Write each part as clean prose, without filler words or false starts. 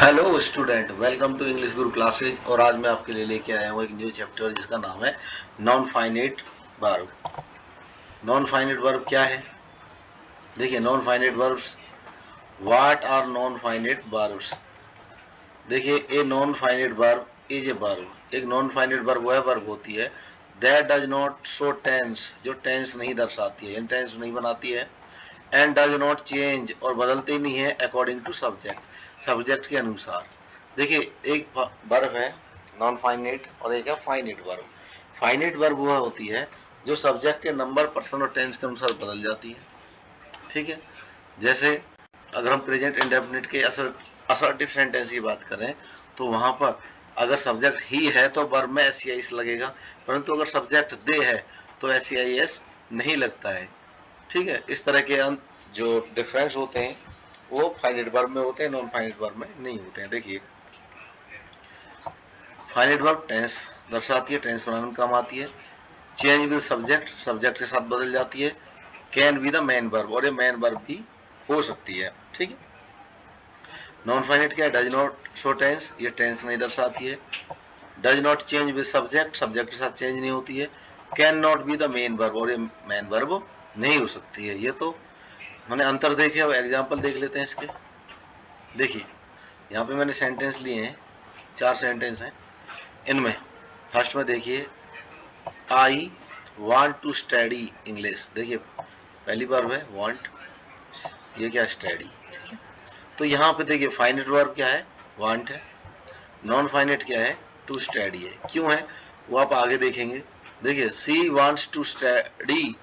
Hello student, welcome to English Guru classes. और आज मैं आपके लिए लेके आया हूँ एक न्यू चैप्टर जिसका नाम है non finite verb. Non finite verb क्या है? देखिए, non finite verbs, what are non finite verbs. देखिए, a non finite verb is a verb. एक नॉन फाइनाइट वर्ब वह वर्ब होती है that does not show tense, जो टेंस नहीं दर्शाती है, टेंस नहीं बनाती है, एंड डज नॉट चेंज, और बदलती नहीं है अकॉर्डिंग टू सब्जेक्ट, सब्जेक्ट के अनुसार। देखिए, एक वर्ब है नॉन फाइनाइट और एक है फाइनाइट वर्ब। फाइनाइट वर्ब वह होती है जो सब्जेक्ट के नंबर, पर्सन और टेंस के अनुसार बदल जाती है। ठीक है, जैसे अगर हम प्रेजेंट इंडेफिनिट के असर्टिव सेंटेंस की बात करें तो वहां पर अगर सब्जेक्ट ही है तो वर्ब में एस लगेगा, परंतु अगर सब्जेक्ट दे है तो एस नहीं लगता है। ठीक है, इस तरह के जो डिफरेंस होते हैं वो फाइनाइट वर्ब में होते हैं, नॉन फाइनाइट वर्ब में नहीं होते हैं। देखिए, फाइनाइट वर्ब टेंस दर्शाती है, टेंस बनाने में काम आती है। चेंज विद सब्जेक्ट, सब्जेक्ट के साथ बदल जाती है। Can be the main verb, और ये मेन वर्ब भी हो सकती है। ठीक है, नॉन फाइनाइट क्या है? डज नॉट शो टेंस, ये टेंस नहीं दर्शाती है। Does not change with subject, subject के साथ चेंज नहीं होती है। Can not be the main verb, और ये मेन वर्ब नहीं हो सकती है। ये तो मैंने अंतर देखे, अब एग्जाम्पल देख लेते हैं इसके। देखिए, यहाँ पे मैंने सेंटेंस लिए हैं, 4 सेंटेंस हैं। इनमें फर्स्ट में देखिए, I want to study English. देखिए, पहली वर्ब है वांट, ये क्या? स्टडी। तो यहाँ पे देखिए, फाइनाइट वर्ब क्या है? वांट है। नॉन फाइनाइट क्या है? टू स्टडी है। क्यों है वो आप आगे देखेंगे। देखिए, she wants to study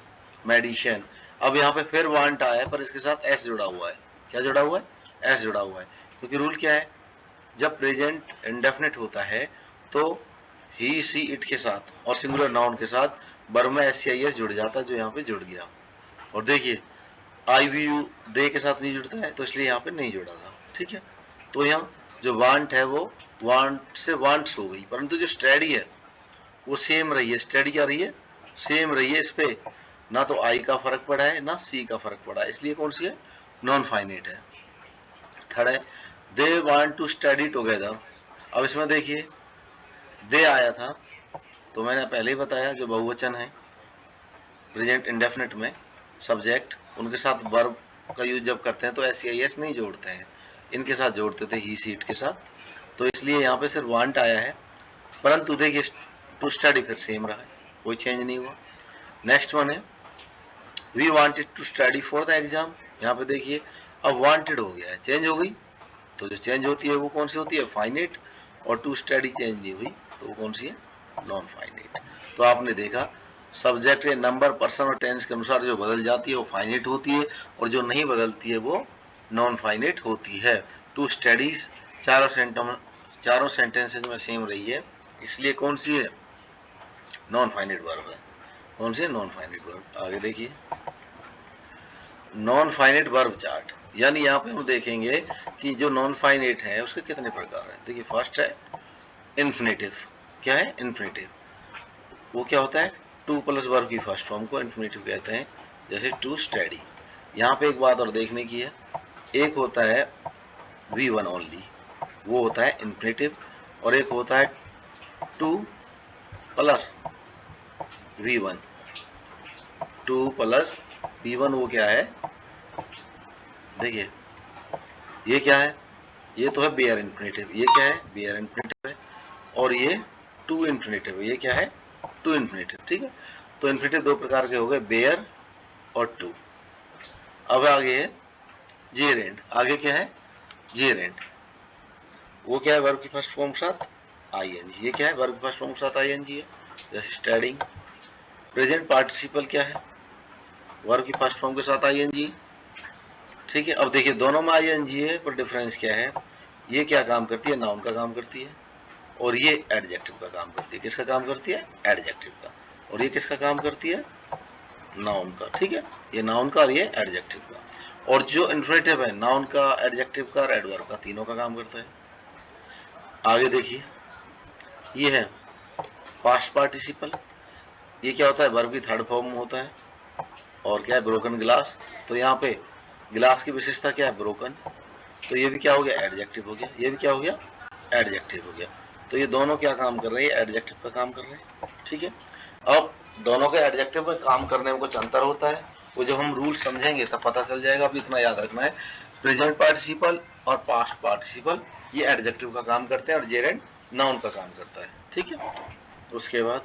medicine. अब यहाँ पे फिर वांट आया है, पर इसके साथ एस जुड़ा हुआ है। क्या जुड़ा हुआ है? एस जुड़ा हुआ है। क्योंकि रूल क्या है, जब प्रेजेंट इंडेफिनिट होता है तो ही सी इट के साथ और सिंगुलर नाउन के साथ वर्ब में एस जुड़ जाता है, जो यहाँ पे जुड़ गया। और देखिए, आई वी यू दे के साथ नहीं जुड़ता है, तो इसलिए यहाँ पे नहीं जुड़ा था। ठीक है, तो यहाँ जो वांट है वो वांट से वांट्स हो गई, परंतु जो स्टडी है वो सेम रही है। स्टडी क्या रही है? सेम रही है। इस पे ना तो आई का फर्क पड़ा है ना सी का फर्क पड़ा है, इसलिए कौन सी है? नॉन फाइनाइट है। थर्ड है, they want to study together. अब इसमें देखिए, दे आया था तो मैंने पहले ही बताया, जो बहुवचन है प्रेजेंट इंडेफिनिट में, सब्जेक्ट उनके साथ वर्ब का यूज जब करते हैं तो एस नहीं जोड़ते हैं, इनके साथ जोड़ते थे, ही सीट के साथ। तो इसलिए यहाँ पे सिर्फ वांट आया है, परंतु देखिए टू स्टडी फिर सेम रहा है, कोई चेंज नहीं हुआ। नेक्स्ट वन है, we wanted to study for the exam. यहाँ पे देखिए, अब वांटेड हो गया है, चेंज हो गई। तो जो चेंज होती है वो कौन सी होती है? फाइनाइट। और टू स्टडी चेंज नहीं हुई तो वो कौन सी है? Non finite. तो आपने देखा, सब्जेक्ट के नंबर, पर्सन और टेंस के अनुसार जो बदल जाती है वो फाइनाइट होती है, और जो नहीं बदलती है वो नॉन फाइनाइट होती है। टू स्टडीज चारों सेंटेंसेज में सेम रही है, इसलिए कौन सी है? नॉन फाइनाइट वर्ब है। कौन सी है? Non finite verb. आगे देखिए, नॉन फाइनाइट वर्ब चार्ट, यानी यहाँ पे हम देखेंगे कि जो नॉन फाइनाइट है उसके कितने प्रकार हैं। देखिए, फर्स्ट है इन्फिनेटिव। क्या है? इन्फिनेटिव। वो क्या होता है? टू प्लस वर्ब की फर्स्ट फॉर्म को इन्फिनेटिव कहते हैं, जैसे टू स्टडी। यहाँ पे एक बात और देखने की है, एक होता है V1 ओनली, वो होता है इन्फिनेटिव, और एक होता है two plus V1। Two plus V1 वो क्या है? देखिए, ये क्या है? ये तो है बेयर इन्फिनेटिव। ये क्या है? बेयर इन्फिनेटिव है। और ये टू इन्फिनेटिव है। ये क्या है? To infinitive. ठीक है, तो इन्फिनेटिव दो प्रकार के हो गए, बेयर और टू। अब आगे है जेरेंट। आगे क्या है? जेरेंट। वो क्या है? वर्ब की फर्स्ट फॉर्म के साथ आईएनजी। ये क्या है? वर्ब की फर्स्ट फॉर्म के साथ आईएनजी है, जैसे स्टडिंग। प्रेजेंट पार्टिसिपल क्या है? वर्ब की फर्स्ट फॉर्म के साथ आईएनजी। ठीक है, अब देखिए, दोनों में आईएनजी है, पर डिफरेंस क्या है? ये क्या काम करती है? नाउन का काम करती है, और ये एडजेक्टिव का काम करती है। किसका काम करती है? एडजेक्टिव का। और ये किसका काम करती है? नाउन का। ठीक है, ये नाउन का और ये एडजेक्टिव का। और जो इन्फिनेटिव है, नाउन का, एडजेक्टिव का और एडवर्ब का, तीनों का काम करता है। आगे देखिए, ये है पास्ट पार्टिसिपल। ये क्या होता है? वर्ब की थर्ड फॉर्म में होता है। और क्या है? Broken glass. तो यहाँ पे ग्लास की विशेषता क्या है? ब्रोकन। तो ये भी क्या हो गया, एडजेक्टिव हो गया, ये भी क्या हो गया, एडजेक्टिव हो गया। तो ये दोनों क्या काम कर रहे हैं, एडजेक्टिव का काम कर रहे हैं, ठीक है। अब दोनों के एडजेक्टिव में काम करने में कुछ अंतर होता है, वो जब हम रूल समझेंगे तब पता चल जाएगा। अभी इतना याद रखना है, प्रेजेंट पार्टिसिपल और पास्ट पार्टिसिपल ये एडजेक्टिव का काम करते हैं और जेरेंट नाउन का काम करता है, ठीक है। उसके बाद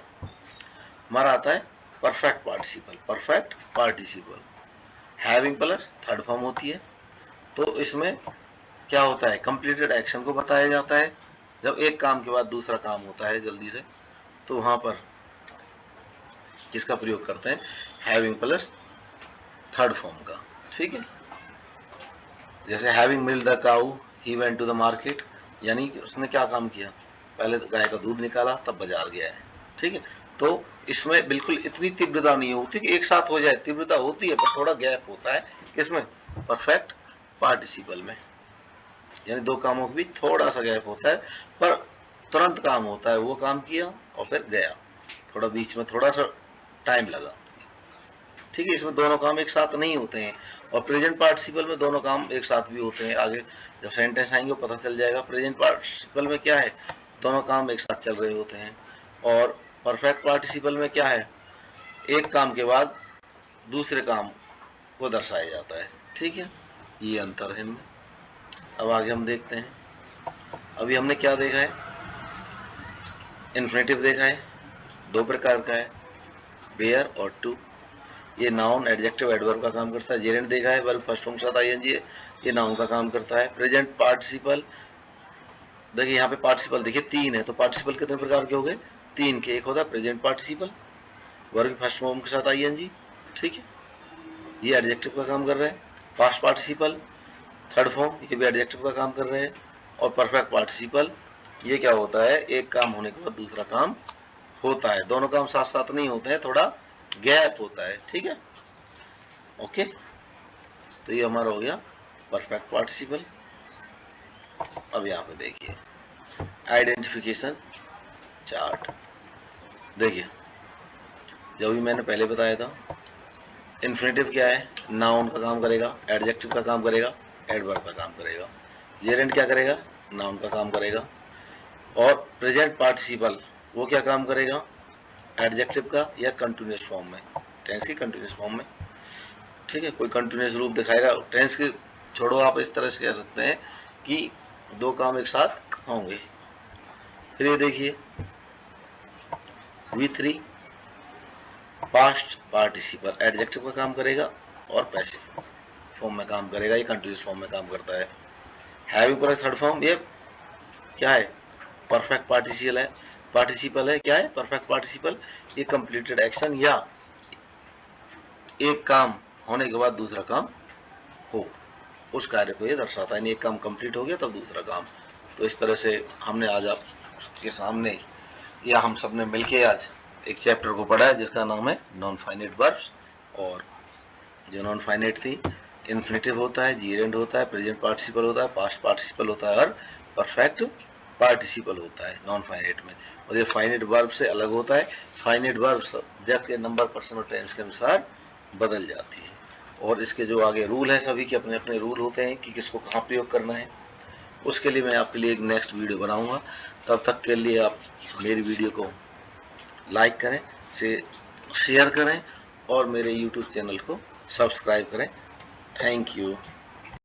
हमारा आता है perfect participle. Perfect participle having plus third form होती है। तो इसमें क्या होता है, कंप्लीटेड एक्शन को बताया जाता है। जब एक काम के बाद दूसरा काम होता है जल्दी से, तो वहां पर किसका प्रयोग करते हैं, हैविंग प्लस थर्ड फॉर्म का, ठीक है। जैसे having milked the cow he went to the market, यानी कि उसने क्या काम किया, पहले तो गाय का दूध निकाला तब बाजार गया है, ठीक है। तो इसमें बिल्कुल इतनी तीव्रता नहीं होती कि एक साथ हो जाए, तीव्रता होती है पर थोड़ा गैप होता है किसमें, परफेक्ट पार्टिसिपल में, यानी दो कामों के बीच थोड़ा सा गैप होता है पर तुरंत काम होता है, वो काम किया और फिर गया, थोड़ा बीच में थोड़ा सा टाइम लगा, ठीक है। इसमें दोनों काम एक साथ नहीं होते हैं। और प्रेजेंट पार्टिसिपल में दोनों काम एक साथ भी होते हैं, आगे जब सेंटेंस आएंगे पता चल जाएगा। प्रेजेंट पार्टिसिपल में क्या है, दोनों काम एक साथ चल रहे होते हैं। और परफेक्ट पार्टिसिपल में क्या है, एक काम के बाद दूसरे काम को दर्शाया जाता है, ठीक है। ये अंतर है इनमें। अब आगे हम देखते हैं, अभी हमने क्या देखा है, इन्फिनेटिव देखा है, दो प्रकार का है, वेयर और टू। ये नाउन एडजेक्टिव एडवर्ब का काम करता है। जेरेंट देखा है, वर्ब फर्स्ट फॉर्म के साथ आईएनजी है, ये नाउन का काम करता है। प्रेजेंट पार्टिसिपल देखिए, यहाँ पे पार्टिसिपल देखिए तीन है, तो पार्टिसिपल कितने प्रकार के हो गए, तीन के। एक होता है present participle, verb first form के साथ आईएनजी, ठीक है, ये एडजेक्टिव का काम कर रहे हैं। पास्ट पार्टिसिपल थर्ड फॉर्म, ये भी एडजेक्टिव का काम कर रहे हैं। और परफेक्ट पार्टिसिपल ये क्या होता है, एक काम होने के बाद दूसरा काम होता है, दोनों काम साथ साथ नहीं होते हैं, थोड़ा गैप होता है, ठीक है, ओके। तो ये हमारा हो गया परफेक्ट पार्टिसिपल। अब यहाँ पे देखिए आइडेंटिफिकेशन चार्ट, देखिए जो भी मैंने पहले बताया था, इन्फिनेटिव क्या है, नाउन का काम करेगा, एडजेक्टिव का काम करेगा, एडवर्ब का काम करेगा। जेरेंट क्या करेगा, नाउन का काम करेगा। और प्रेजेंट पार्टिसिपल वो क्या काम करेगा, एडजेक्टिव का या कंटिन्यूअस फॉर्म में, टेंस की कंटिन्यूअस फॉर्म में, ठीक है। कोई कंटिन्यूअस रूप दिखाएगा, टेंस की छोड़ो, आप इस तरह से कह सकते हैं कि दो काम एक साथ होंगे। फिर ये देखिए V3 पास्ट पार्टिसिपल एडजेक्टिव का काम करेगा और पैसिव फॉर्म में काम करेगा, ये कंटिन्यूअस फॉर्म में काम करता है। हैविंग प्लस थर्ड फॉर्म ये क्या है, परफेक्ट पार्टिसिपल है, पार्टिसिपल है, क्या है, परफेक्ट पार्टिसिपल। ये कंप्लीटेड एक्शन या एक काम होने के बाद दूसरा काम हो, उस कार्य को ये दर्शाता है। एक काम कंप्लीट हो गया तब दूसरा काम। तो इस तरह से हमने आज आपके सामने या हम सब ने मिलके आज एक चैप्टर को पढ़ा है जिसका नाम है नॉन फाइनाइट वर्ब्स। और जो नॉन फाइनाइट थी, इन्फिनेटिव होता है, जीरेंड होता है, प्रेजेंट पार्टिसिपल होता है, पास्ट पार्टिसिपल होता है और परफेक्ट पार्टिसिपल होता है नॉन फाइनाइट में। और ये फाइनाइट वर्ब से अलग होता है। फाइनाइट वर्ब सब्जेक्ट के नंबर, पर्सन और टेंस के अनुसार बदल जाती है। और इसके जो आगे रूल है, सभी के अपने अपने रूल होते हैं कि किसको कहाँ प्रयोग करना है। उसके लिए मैं आपके लिए एक नेक्स्ट वीडियो बनाऊंगा। तब तक के लिए आप मेरी वीडियो को लाइक करें, शेयर करें और मेरे यूट्यूब चैनल को सब्सक्राइब करें। Thank you.